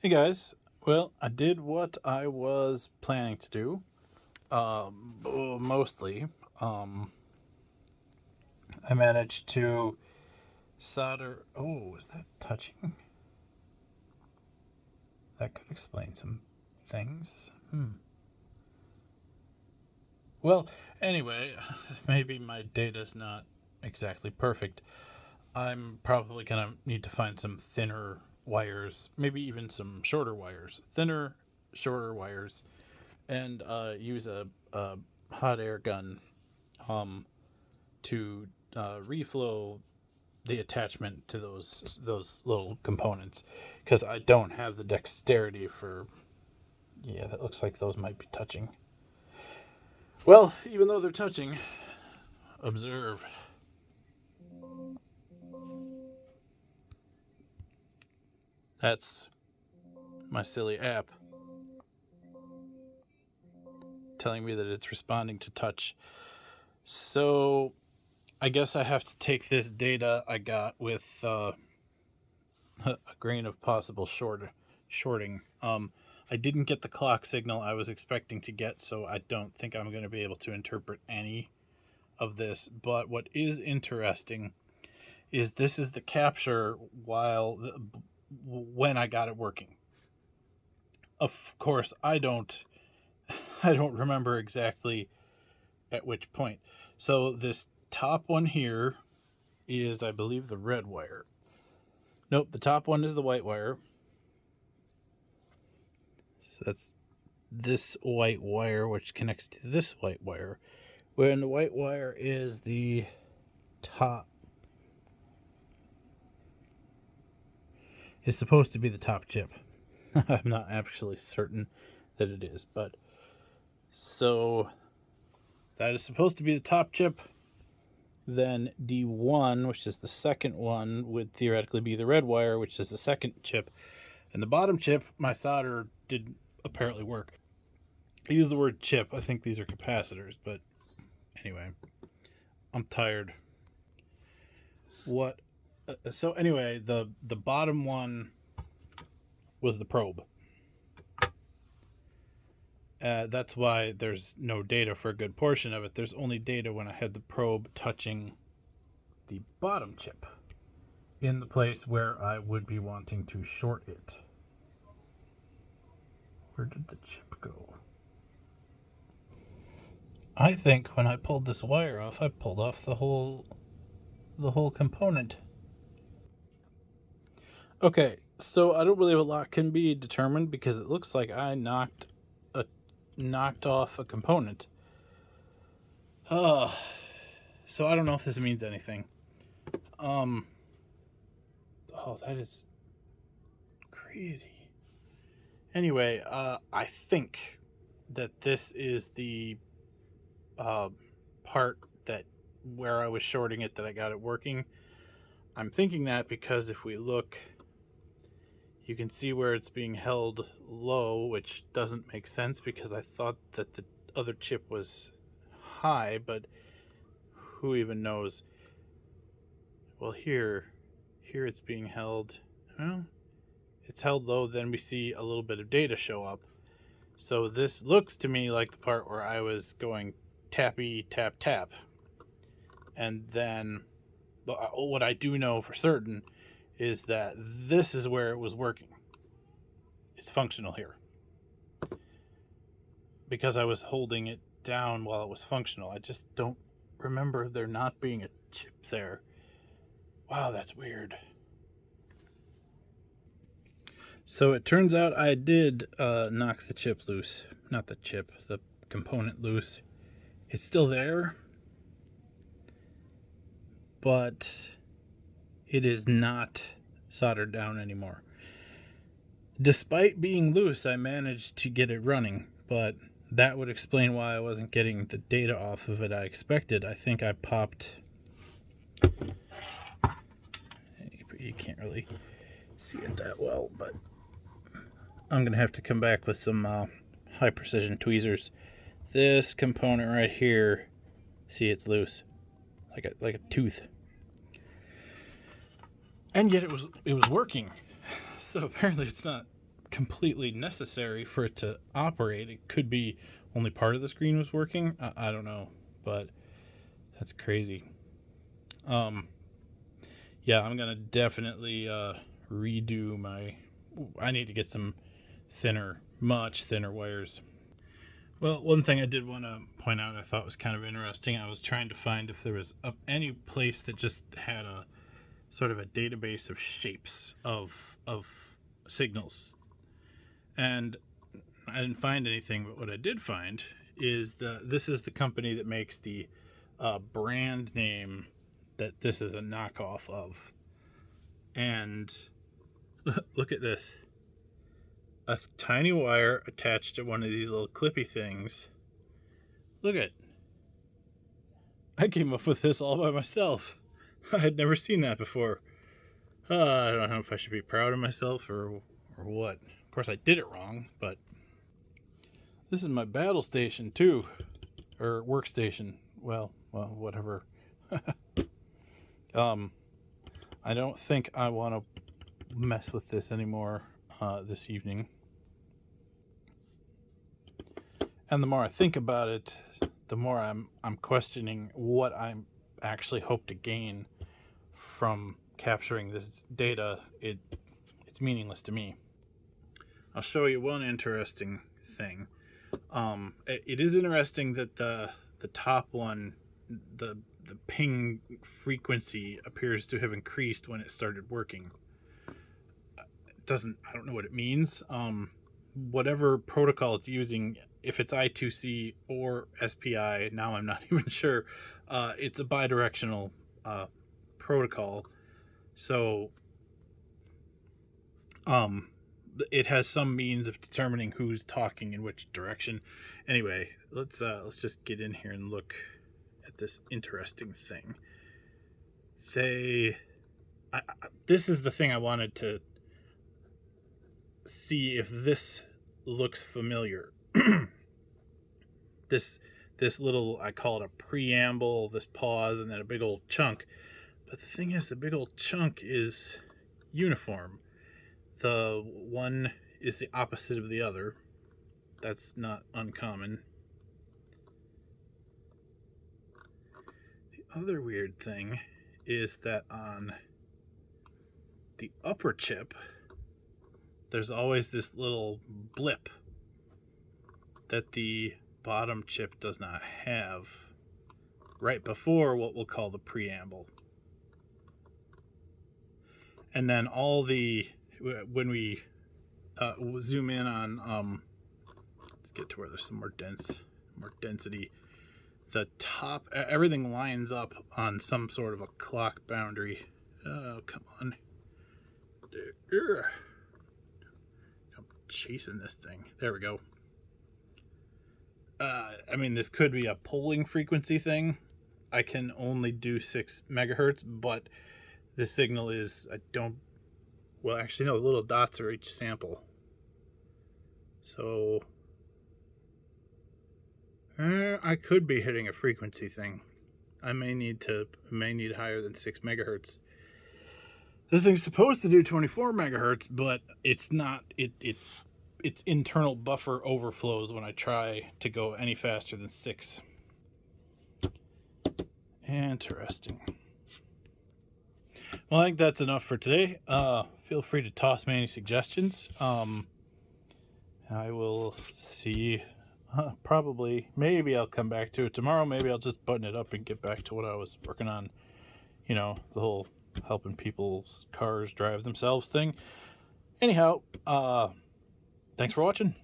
Hey guys, well, I did what I was planning to do. Mostly, um, I managed to solder. Oh, is that touching? That could explain some things. Well, anyway, maybe my data's not exactly perfect. I'm probably gonna need to find some thinner wires, maybe even some shorter wires, thinner, shorter wires, and use a hot air gun um, to reflow the attachment to those little components because I don't have the dexterity for. Yeah, that looks like those might be touching. Well, even though they're touching, observe. That's my silly app telling me that it's responding to touch. So I guess I have to take this data I got with a grain of possible shorting. I didn't get the clock signal I was expecting to get, so I don't think I'm going to be able to interpret any of this. But what is interesting is this is the capture when I got it working. Of course, I don't remember exactly at which point. So this top one here is, I believe, the red wire. Nope, the top one is the white wire. So that's this white wire, which connects to this white wire. When the white wire is the top, is supposed to be the top chip. I'm not actually certain that it is, but so that is supposed to be the top chip. Then D1, which is the second one, would theoretically be the red wire, which is the second chip. And the bottom chip, my solder did apparently work. I use the word chip. I think these are capacitors, but anyway, I'm tired. What? So anyway, the bottom one was the probe. That's why there's no data for a good portion of it. There's only data when I had the probe touching the bottom chip in the place where I would be wanting to short it. Where did the chip go? I think when I pulled this wire off, I pulled off the whole component. Okay, so I don't believe a lot can be determined because it looks like I knocked off a component. So I don't know if this means anything. Oh, that is crazy. Anyway, I think that this is the part that where I was shorting it that I got it working. I'm thinking that because if we look, you can see where it's being held low, which doesn't make sense because I thought that the other chip was high, but who even knows? Well, here it's being held. Well, it's held low. Then we see a little bit of data show up. So this looks to me like the part where I was going tappy tap tap, and then what I do know for certain is that this is where it was working. It's functional here because I was holding it down while it was functional. I just don't remember there not being a chip there. Wow, that's weird. So it turns out I did knock the chip loose. Not the chip, the component loose. It's still there, but it is not soldered down anymore. Despite being loose, I managed to get it running, but that would explain why I wasn't getting the data off of it I expected. I think I popped. You can't really see it that well, but I'm gonna have to come back with some high precision tweezers. This component right here, see, it's loose, like a tooth, and yet it was working. So apparently it's not completely necessary for it to operate. It could be only part of the screen was working. I don't know, but that's crazy. Yeah, I'm gonna definitely redo my. I need to get some much thinner wires. Well, one thing I did want to point out I thought was kind of interesting. I was trying to find if there was any place that just had a sort of a database of shapes of signals, and I didn't find anything. But what I did find is this is the company that makes the brand name that this is a knockoff of, and look at this. A tiny wire attached to one of these little clippy things. Look at. I came up with this all by myself. I had never seen that before. I don't know if I should be proud of myself or what. Of course, I did it wrong, but this is my battle station too, or workstation. Well, whatever. I don't think I want to mess with this anymore this evening. And the more I think about it, the more I'm questioning what I actually hope to gain from capturing this data. It's meaningless to me. I'll show you one interesting thing. It is interesting that the top one, the ping frequency appears to have increased when it started working. I don't know what it means. Whatever protocol it's using, if it's I2C or SPI, now I'm not even sure. It's a bidirectional protocol, so it has some means of determining who's talking in which direction. Anyway, let's just get in here and look at this interesting thing. This is the thing I wanted to see if this looks familiar. This little, I call it a preamble, this pause, and then a big old chunk. But the thing is, the big old chunk is uniform. The one is the opposite of the other. That's not uncommon. The other weird thing is that on the upper chip, there's always this little blip that the bottom chip does not have right before what we'll call the preamble. And then when we zoom in on, let's get to where there's some more density. The top, everything lines up on some sort of a clock boundary. Oh, come on. I'm chasing this thing. There we go. I mean, this could be a polling frequency thing. I can only do 6 megahertz, but the signal is, actually, no, little dots are each sample. So, I could be hitting a frequency thing. I may need higher than 6 megahertz. This thing's supposed to do 24 megahertz, but it's not. Its internal buffer overflows when I try to go any faster than 6. Interesting. Well, I think that's enough for today. Feel free to toss me any suggestions. I will see. Maybe I'll come back to it tomorrow. Maybe I'll just button it up and get back to what I was working on. The whole helping people's cars drive themselves thing. Anyhow, thanks for watching.